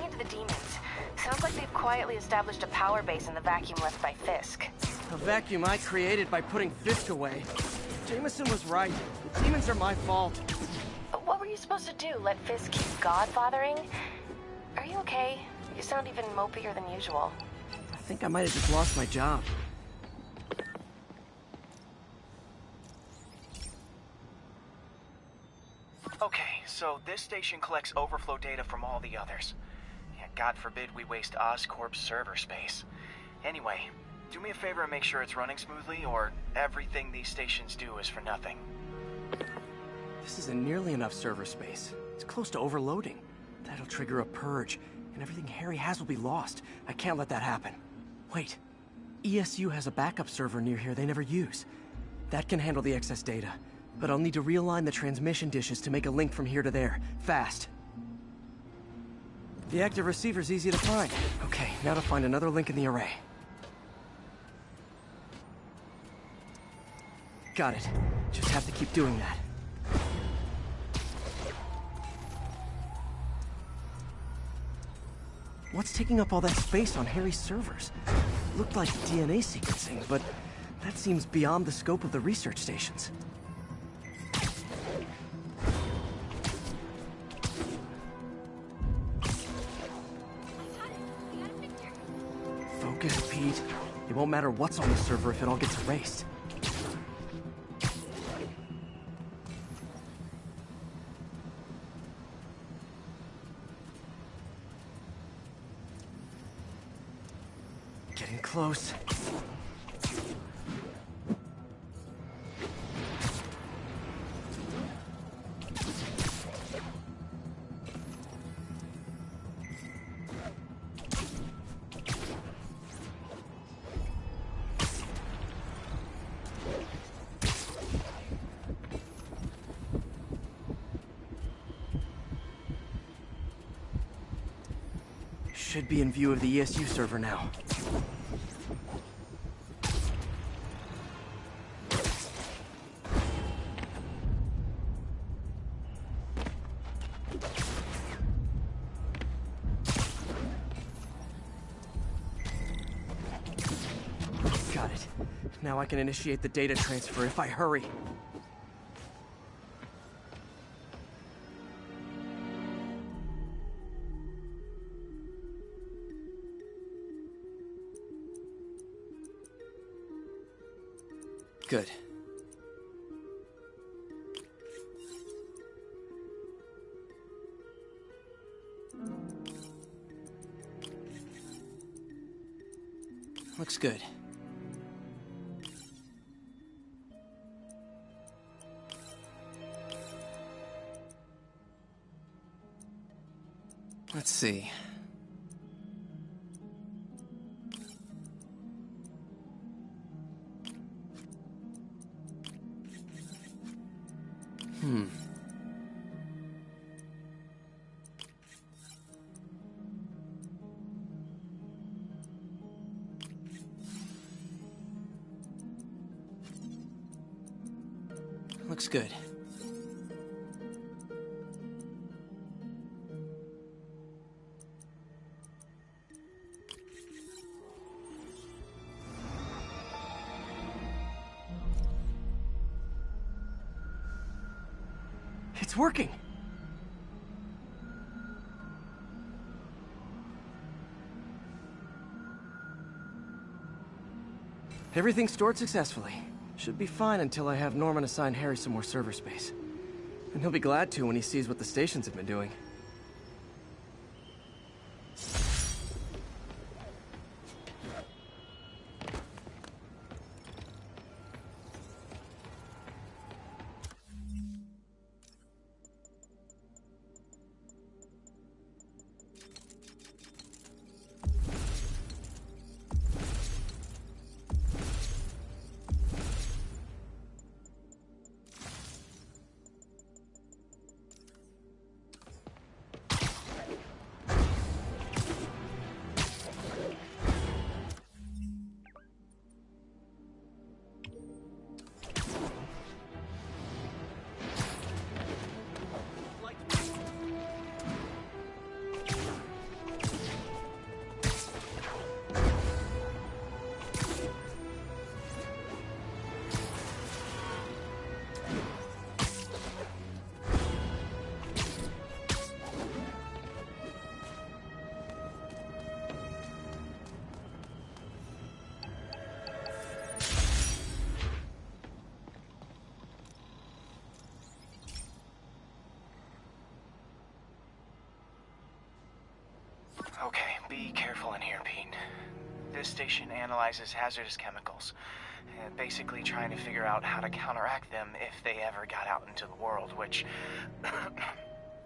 talking to the demons. Sounds like they've quietly established a power base in the vacuum left by Fisk. A vacuum I created by putting Fisk away. Jameson was right. The demons are my fault. What were you supposed to do? Let Fisk keep godfathering? Are you okay? You sound even mopier than usual. I think I might have just lost my job. Okay, so this station collects overflow data from all the others. Yeah, God forbid we waste Oscorp's server space. Anyway, do me a favor and make sure it's running smoothly, or everything these stations do is for nothing. This isn't nearly enough server space. It's close to overloading. That'll trigger a purge, and everything Harry has will be lost. I can't let that happen. Wait. ESU has a backup server near here they never use. That can handle the excess data, but I'll need to realign the transmission dishes to make a link from here to there, fast. The active receiver's easy to find. Okay, now to find another link in the array. Got it. Just have to keep doing that. What's taking up all that space on Harry's servers? Looked like DNA sequencing, but that seems beyond the scope of the research stations. Focus, Pete. It won't matter what's on the server if it all gets erased. Getting close. Should be in view of the ESU server now. Got it. Now I can initiate the data transfer if I hurry. Good. Looks good. Let's see. Looks good. It's working! Everything's stored successfully. Should be fine until I have Norman assign Harry some more server space. And he'll be glad to when he sees what the stations have been doing. Okay, be careful in here, Pete. This station analyzes hazardous chemicals, basically trying to figure out how to counteract them if they ever got out into the world, which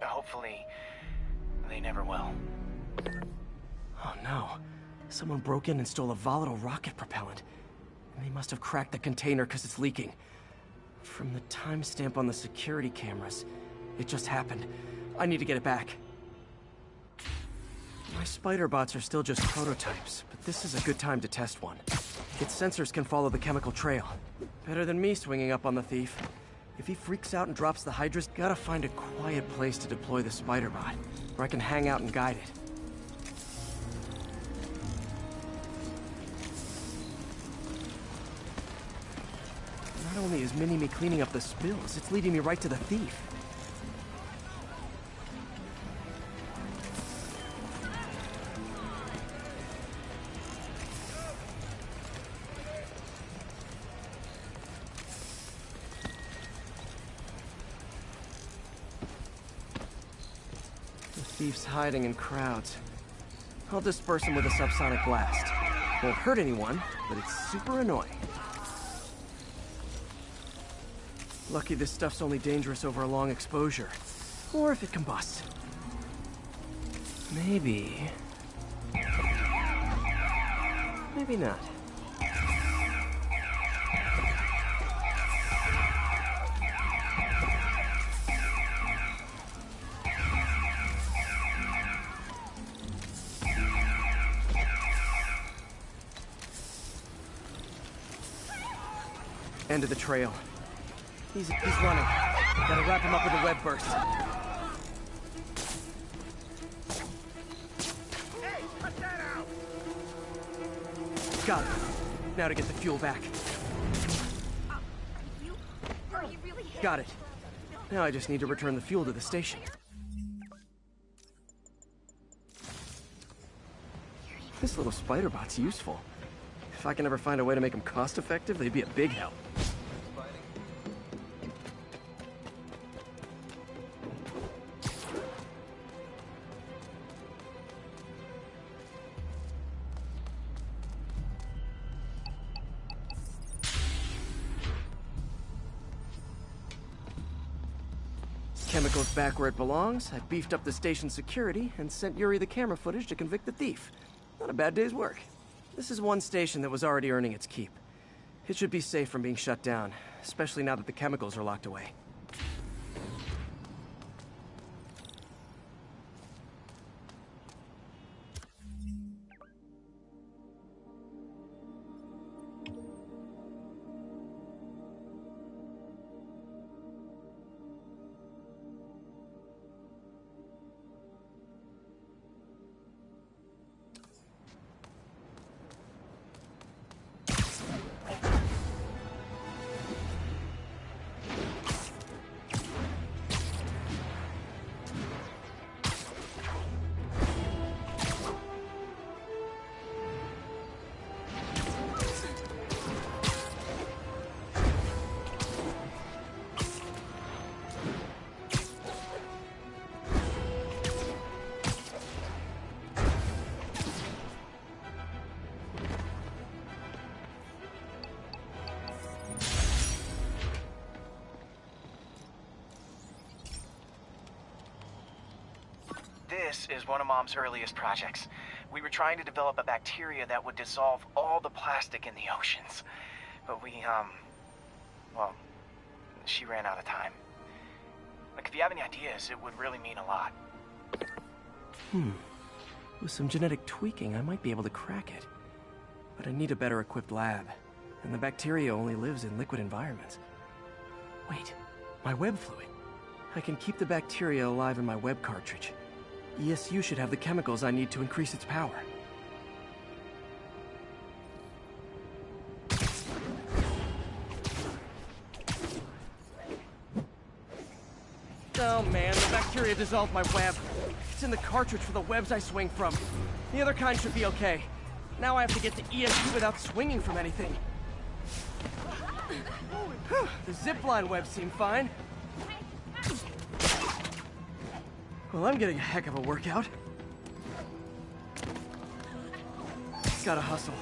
hopefully they never will. Oh no. Someone broke in and stole a volatile rocket propellant. And they must have cracked the container because it's leaking. From the timestamp on the security cameras, it just happened. I need to get it back. My spider bots are still just prototypes, but this is a good time to test one. Its sensors can follow the chemical trail. Better than me swinging up on the thief. If he freaks out and drops the Hydras, gotta find a quiet place to deploy the spider bot, where I can hang out and guide it. Not only is Mini-Me cleaning up the spills, it's leading me right to the thief. The thief's hiding in crowds. I'll disperse him with a subsonic blast. Won't hurt anyone, but it's super annoying. Lucky this stuff's only dangerous over a long exposure. Or if it combusts. Maybe... maybe not. End of the trail. He's running. Gotta wrap him up with a web burst. Hey, cut that out! Got it. Now to get the fuel back. Are you really hit? Got it. Now I just need to return the fuel to the station. This little spider bot's useful. If I can ever find a way to make them cost-effective, they'd be a big help. Chemicals back where it belongs. I beefed up the station's security and sent Yuri the camera footage to convict the thief. Not a bad day's work. This is one station that was already earning its keep. It should be safe from being shut down, especially now that the chemicals are locked away. This is one of Mom's earliest projects. We were trying to develop a bacteria that would dissolve all the plastic in the oceans. But well, she ran out of time. Like, if you have any ideas, it would really mean a lot. With some genetic tweaking, I might be able to crack it. But I need a better equipped lab. And the bacteria only lives in liquid environments. Wait, my web fluid. I can keep the bacteria alive in my web cartridge. ESU should have the chemicals I need to increase its power. Oh man, the bacteria dissolved my web. It's in the cartridge for the webs I swing from. The other kind should be okay. Now I have to get to ESU without swinging from anything. The zipline webs seem fine. Well, I'm getting a heck of a workout. Gotta hustle.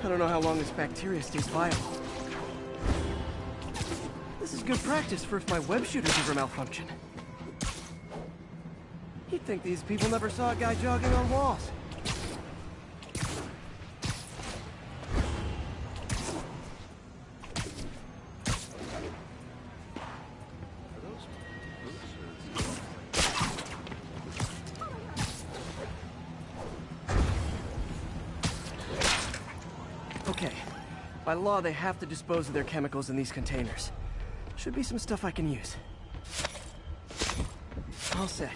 I don't know how long this bacteria stays viable. This is good practice for if my web shooters ever malfunction. You'd think these people never saw a guy jogging on walls. Okay. By law, they have to dispose of their chemicals in these containers. Should be some stuff I can use. All set.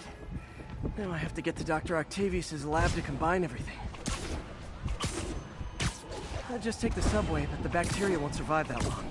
Now I have to get to Dr. Octavius' lab to combine everything. I'll just take the subway, but the bacteria won't survive that long.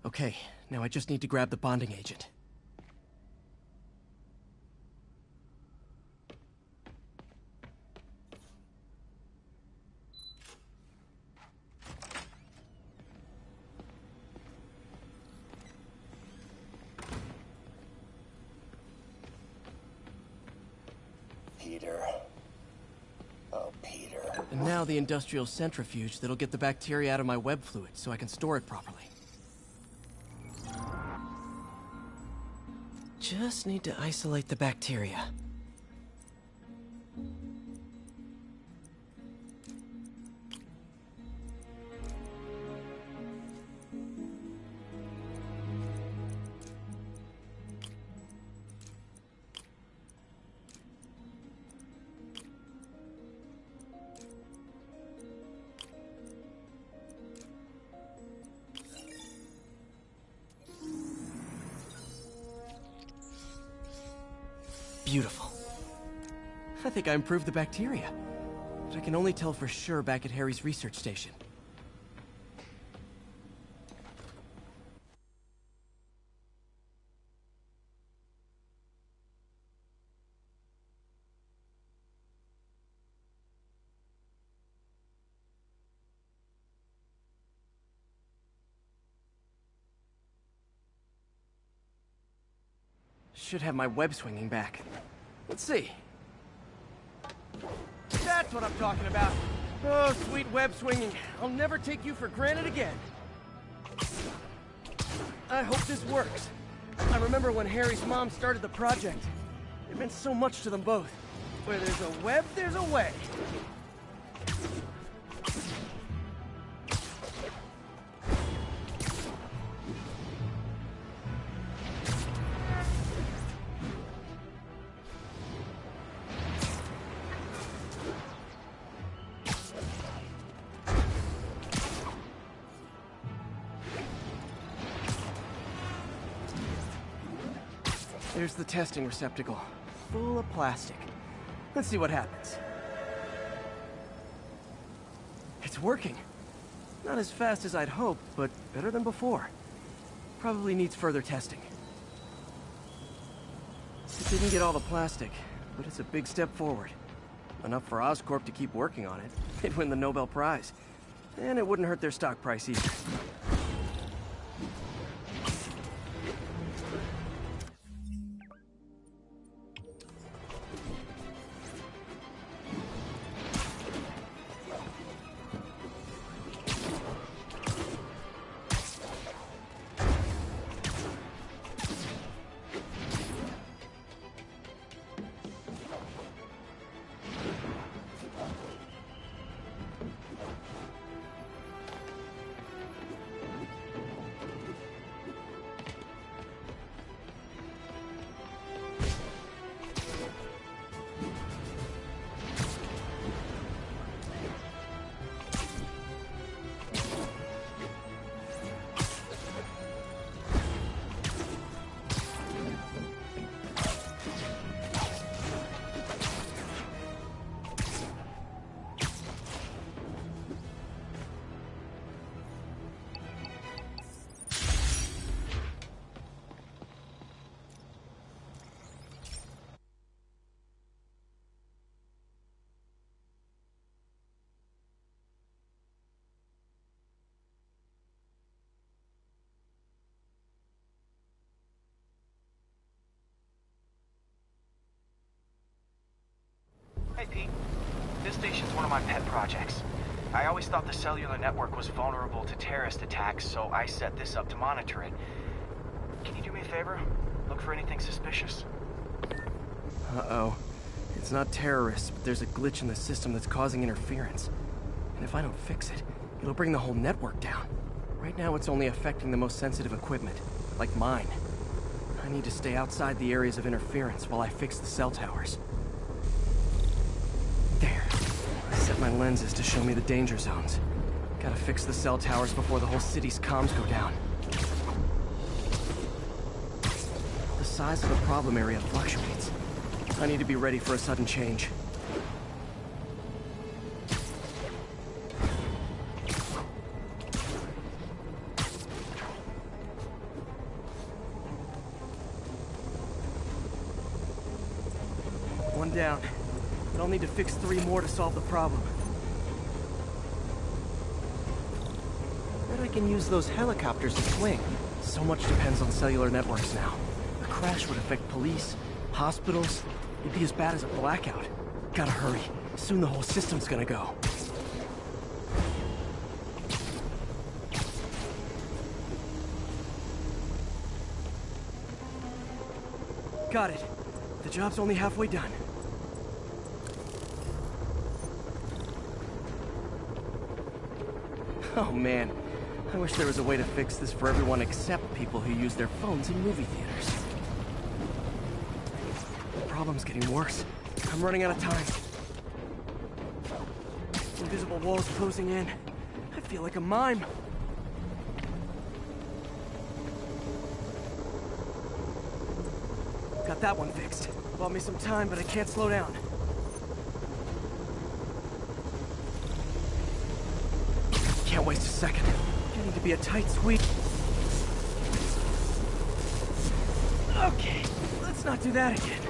Okay, now I just need to grab the bonding agent. Peter. Oh, Peter. And now the industrial centrifuge that'll get the bacteria out of my web fluid so I can store it properly. Just need to isolate the bacteria. Beautiful. I think I improved the bacteria. But I can only tell for sure back at Harry's research station. Should have my web swinging back. Let's see. That's what I'm talking about. Oh, sweet web swinging. I'll never take you for granted again. I hope this works. I remember when Harry's mom started the project. It meant so much to them both. Where there's a web, there's a way. There's the testing receptacle, full of plastic. Let's see what happens. It's working. Not as fast as I'd hoped, but better than before. Probably needs further testing. It didn't get all the plastic, but it's a big step forward. Enough for Oscorp to keep working on it. They'd win the Nobel Prize. And it wouldn't hurt their stock price either. this station's one of my pet projects. I always thought the cellular network was vulnerable to terrorist attacks, so I set this up to monitor it. Can you do me a favor? Look for anything suspicious. Uh-oh. It's not terrorists, but there's a glitch in the system that's causing interference. And if I don't fix it, it'll bring the whole network down. Right now, it's only affecting the most sensitive equipment, like mine. I need to stay outside the areas of interference while I fix the cell towers. There. I set my lenses to show me the danger zones. Gotta fix the cell towers before the whole city's comms go down. The size of the problem area fluctuates. I need to be ready for a sudden change. One down. But I'll need to fix 3 more to solve the problem. Bet I can use those helicopters to swing. So much depends on cellular networks now. A crash would affect police, hospitals. It'd be as bad as a blackout. Gotta hurry. Soon the whole system's gonna go. Got it. The job's only halfway done. Oh man, I wish there was a way to fix this for everyone except people who use their phones in movie theaters. The problem's getting worse. I'm running out of time. Invisible walls closing in. I feel like a mime. Got that one fixed. Bought me some time, but I can't slow down. Can't waste a second. Getting to be a tight squeeze. Okay, let's not do that again.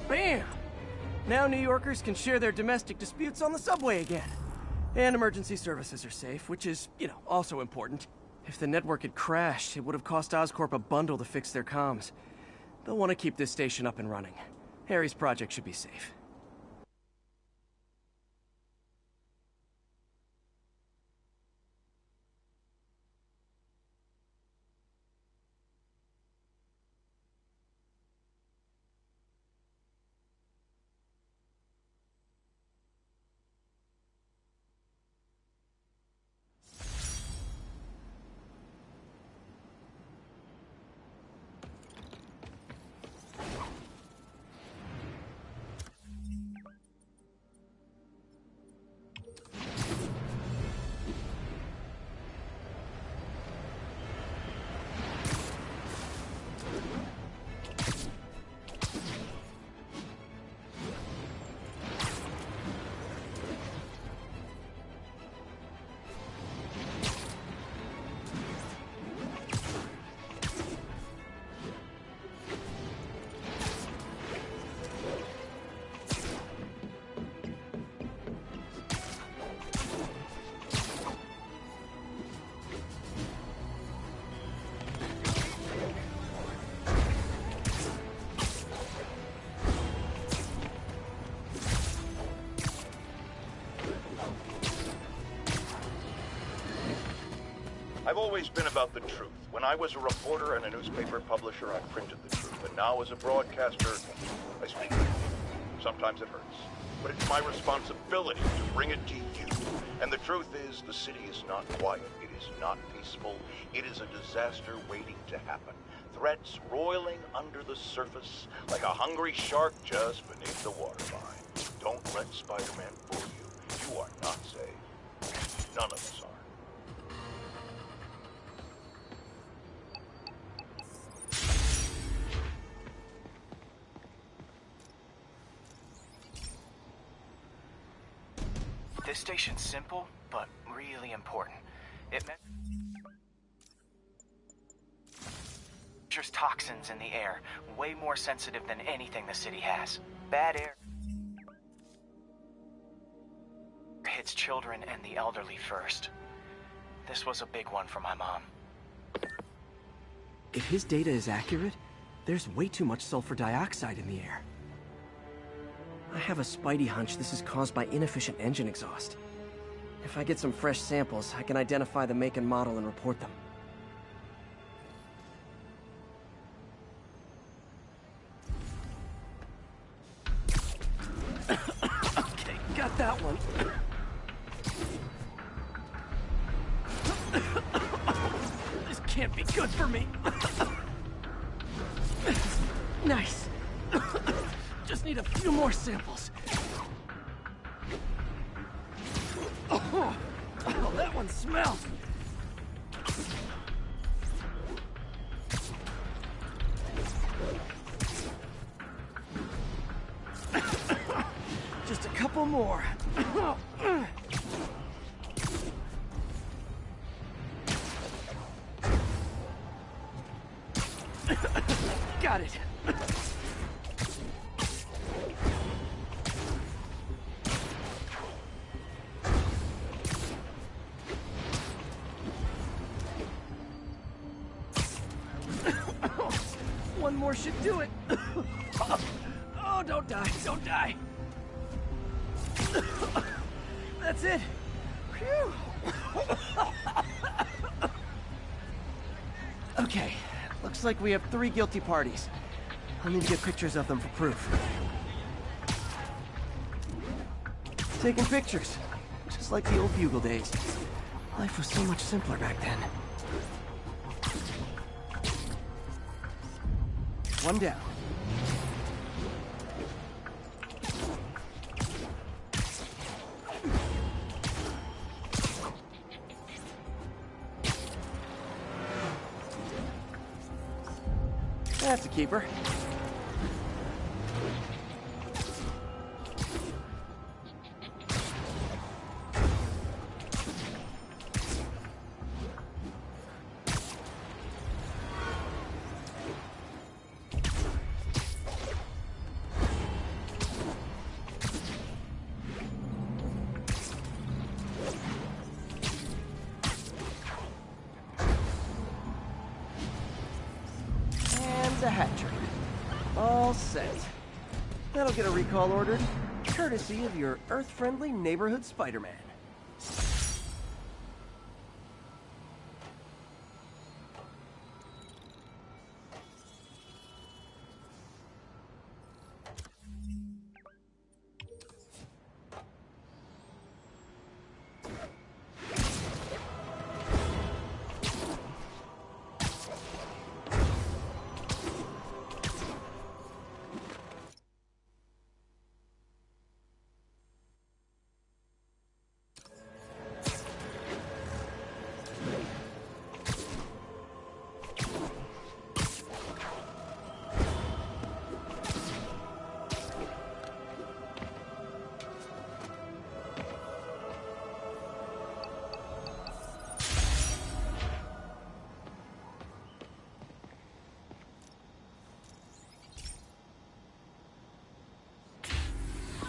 Bam! Now New Yorkers can share their domestic disputes on the subway again. And emergency services are safe, which is, also important. If the network had crashed, it would have cost Oscorp a bundle to fix their comms. They'll want to keep this station up and running. Harry's project should be safe. I've always been about the truth. When I was a reporter and a newspaper publisher, I printed the truth. And now as a broadcaster, I speak the truth. Sometimes it hurts. But it's my responsibility to bring it to you. And the truth is, the city is not quiet. It is not peaceful. It is a disaster waiting to happen. Threats roiling under the surface like a hungry shark just beneath the waterline. Don't let Spider-Man fool you. You are not safe. None of us are. This station's simple, but really important. It measures toxins in the air, way more sensitive than anything the city has. Bad air hits children and the elderly first. This was a big one for my mom. If his data is accurate, there's way too much sulfur dioxide in the air. I have a spidey hunch this is caused by inefficient engine exhaust. If I get some fresh samples, I can identify the make and model and report them. Okay, got that one. This can't be good for me. Nice. Just need a few more samples. Oh, that one smells. Just a couple more. Got it. One more should do it. Oh, don't die, don't die. That's it. Phew. Okay, looks like we have 3 guilty parties. I'll need to get pictures of them for proof. Taking pictures, just like the old Bugle days. Life was so much simpler back then. One down. That's a keeper. The hat trick. All set. That'll get a recall ordered, courtesy of your Earth-friendly neighborhood Spider-Man.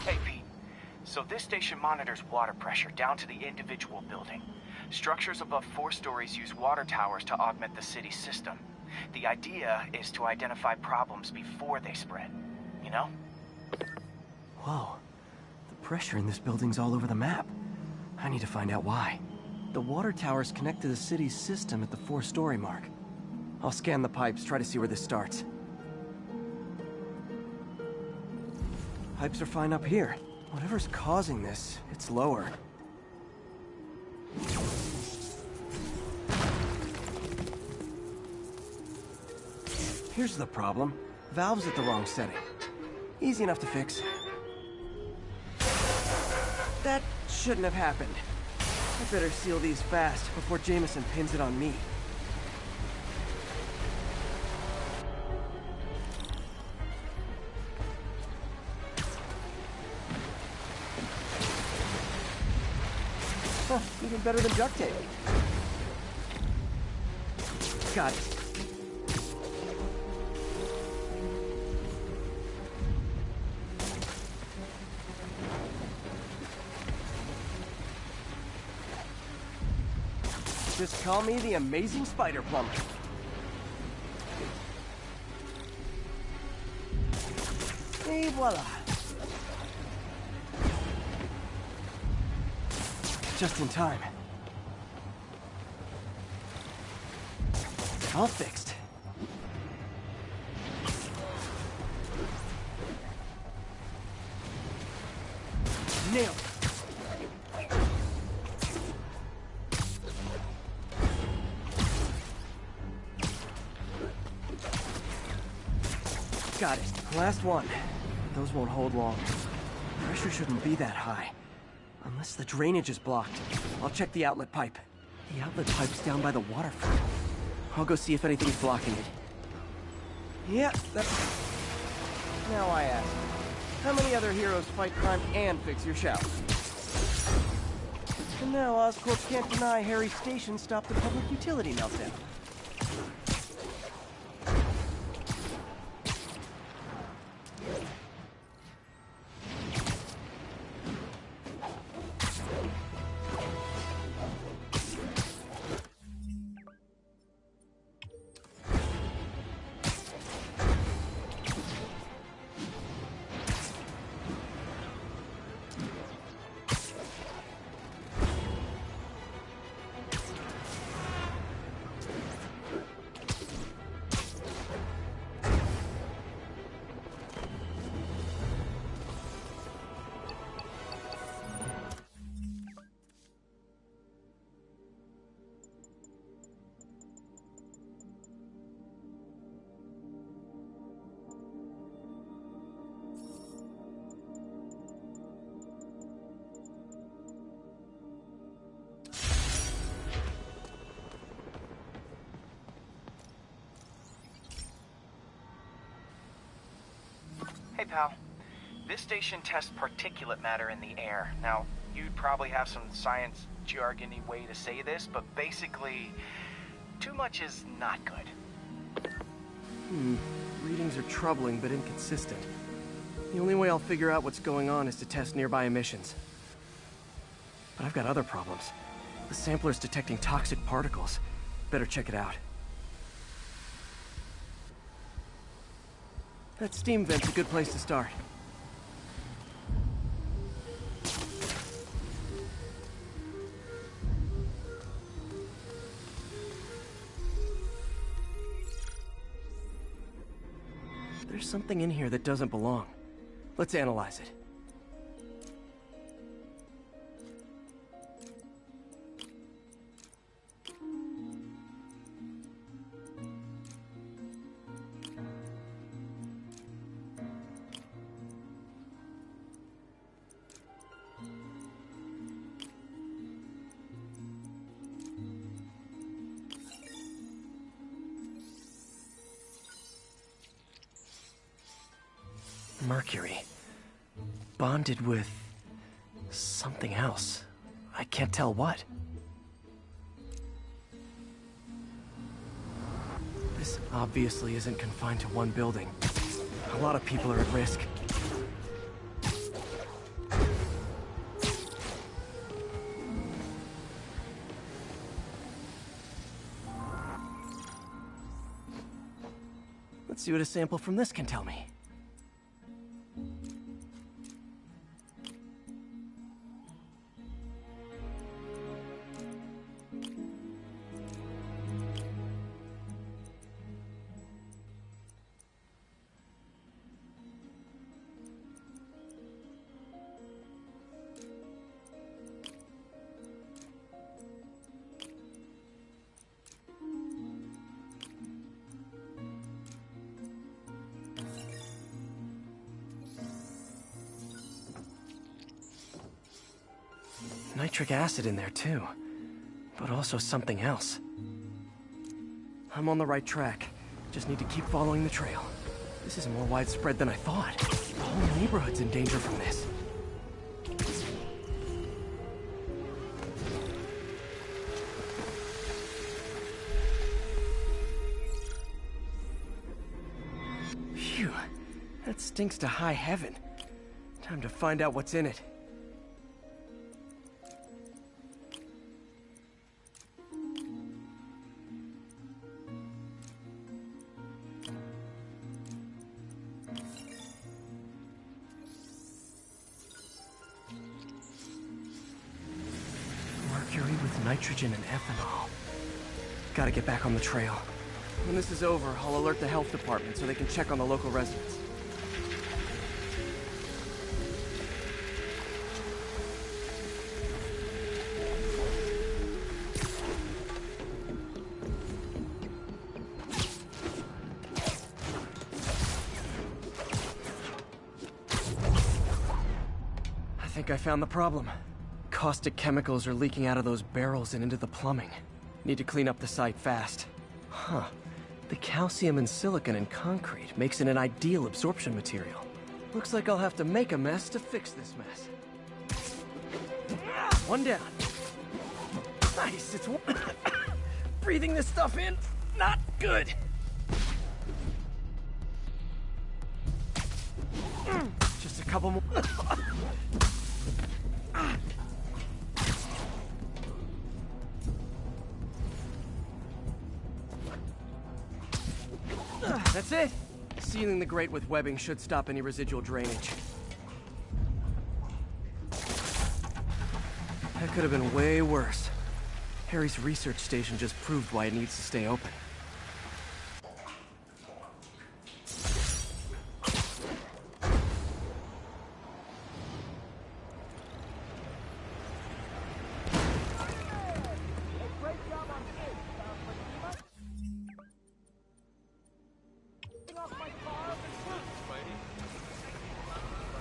Hey, Pete. So this station monitors water pressure down to the individual building. Structures above 4 stories use water towers to augment the city's system. The idea is to identify problems before they spread, you know? Whoa. The pressure in this building's all over the map. I need to find out why. The water towers connect to the city's system at the 4-story mark. I'll scan the pipes, try to see where this starts. Pipes are fine up here. Whatever's causing this, it's lower. Here's the problem. Valve's at the wrong setting. Easy enough to fix. That shouldn't have happened. I better seal these fast before Jameson pins it on me. Even better than duct tape. Got it. Just call me the amazing spider plumber. Et voila. Just in time. All fixed. Nailed it. Got it. Last one. Those won't hold long. Pressure shouldn't be that high. Unless the drainage is blocked. I'll check the outlet pipe. The outlet pipe's down by the waterfront. I'll go see if anything's blocking it. Yeah, that's... Now I ask. How many other heroes fight crime and fix your showers? And now Oscorp can't deny Harry's station stopped the public utility meltdown. Hey, pal. This station tests particulate matter in the air. Now, you'd probably have some science jargony way to say this, but basically, too much is not good. Readings are troubling but inconsistent. The only way I'll figure out what's going on is to test nearby emissions. But I've got other problems. The sampler's detecting toxic particles. Better check it out. That steam vent's a good place to start. There's something in here that doesn't belong. Let's analyze it. Mercury. Bonded with... something else. I can't tell what. This obviously isn't confined to one building. A lot of people are at risk. Let's see what a sample from this can tell me. Nitric acid in there too, but also something else. I'm on the right track. Just need to keep following the trail. This is more widespread than I thought. The whole neighborhood's in danger from this. stinks to high heaven. Time to find out what's in it. Mercury with nitrogen and ethanol. Gotta get back on the trail. When this is over, I'll alert the health department so they can check on the local residents. I think I found the problem. Caustic chemicals are leaking out of those barrels and into the plumbing. Need to clean up the site fast. Huh. The calcium and silicon in concrete makes it an ideal absorption material. Looks like I'll have to make a mess to fix this mess. One down. Nice, it's... breathing this stuff in, not good. Just a couple more... That's it! Sealing the grate with webbing should stop any residual drainage. That could have been way worse. Harry's research station just proved why it needs to stay open.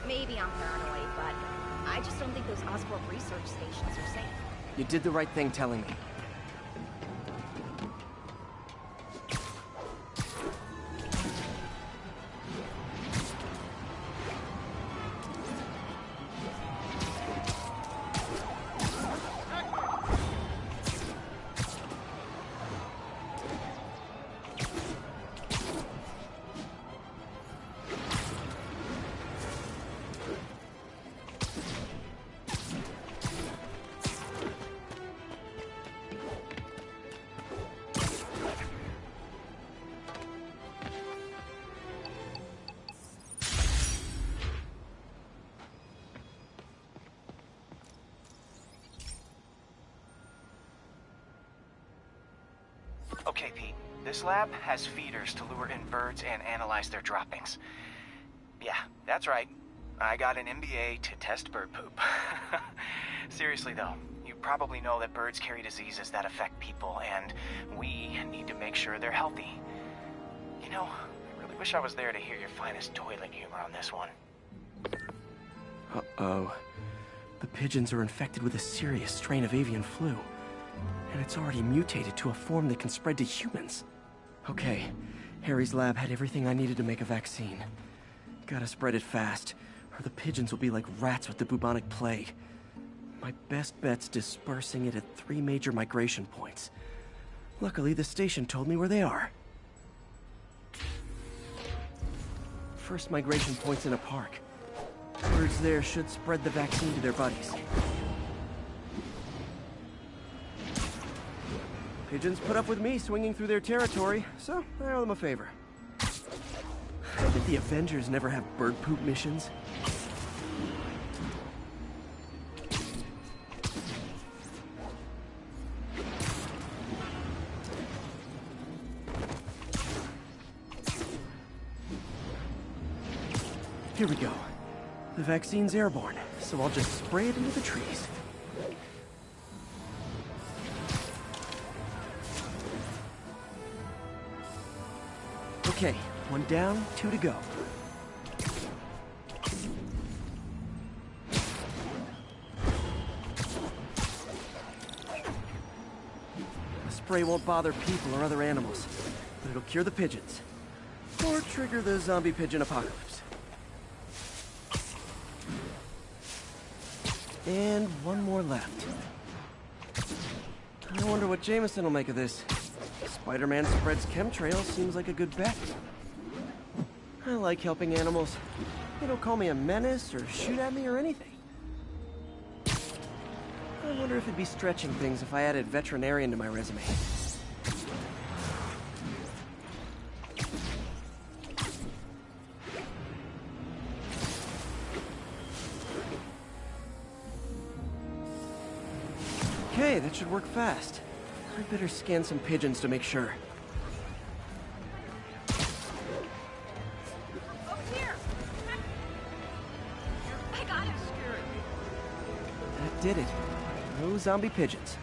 Maybe I'm paranoid, but I just don't think those Oscorp research stations are safe. You did the right thing telling me. Okay, Pete. This lab has feeders to lure in birds and analyze their droppings. Yeah, that's right. I got an MBA to test bird poop. Seriously though, you probably know that birds carry diseases that affect people, and we need to make sure they're healthy. You know, I really wish I was there to hear your finest toilet humor on this one. Uh-oh. The pigeons are infected with a serious strain of avian flu. And it's already mutated to a form that can spread to humans. Okay, Harry's lab had everything I needed to make a vaccine. Gotta spread it fast, or the pigeons will be like rats with the bubonic plague. My best bet's dispersing it at 3 major migration points. Luckily, the station told me where they are. First migration point's in a park. Birds there should spread the vaccine to their buddies. Pigeons put up with me swinging through their territory, so I owe them a favor. I bet the Avengers never have bird poop missions. Here we go. The vaccine's airborne, so I'll just spray it into the trees. Okay, 1 down, 2 to go. The spray won't bother people or other animals, but it'll cure the pigeons. Or trigger the zombie pigeon apocalypse. And 1 more left. I wonder what Jameson will make of this. Spider-Man spreads chemtrails seems like a good bet. I like helping animals. They don't call me a menace or shoot at me or anything. I wonder if it'd be stretching things if I added veterinarian to my resume. Okay, that should work fast. I'd better scan some pigeons to make sure. Over here! I got him! That did it. No zombie pigeons.